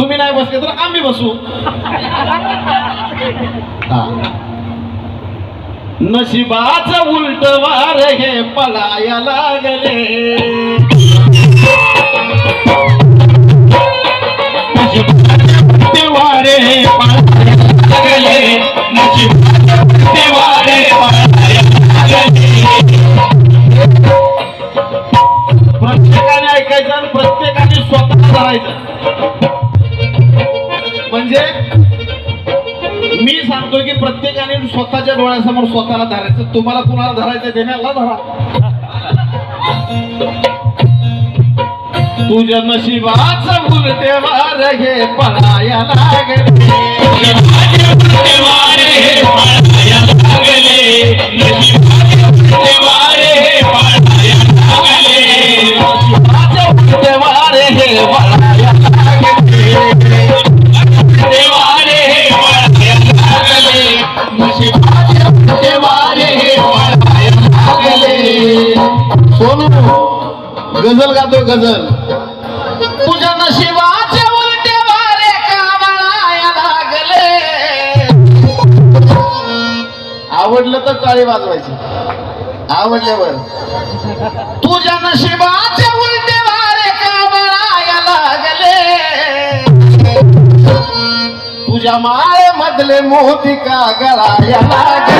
तुम्ही नाही बसले तर आम्ही बसू. नशिबाचं उलट वार हे पळाया लागले. नशिबाचे वारे हे पळाया लागले. नशिबाचे वारे पळाया लागले. प्रत्येकाने ऐकायचं आणि प्रत्येकाने स्वतः धरायचं. म्हणजे मी सांगतो की प्रत्येकाने स्वतःच्या डोळ्यासमोर स्वतःला धरायचं. तुम्हाला कुणाला धरायचं देण्याला धरा. तुझ्या नशिबाचं उलटे वार हे पळाया लागले. नशिबाचे वार हे पळाया लागले. नशिबाचे वार हे पळाया लागले. नशिबाचे उलटे वार हे पळाया लागले. सोनू गजल गातो गजल. तुझ्या नशिबाचे उलटे वारे का वळाया लागले. आवडलं तर टाळी वाजवायची. आवडल्यावर तुझ्या नशिबाचे उलटे वारे का वळाया लागले. तुझ्या माळे मधले मोती का गळाया लागले.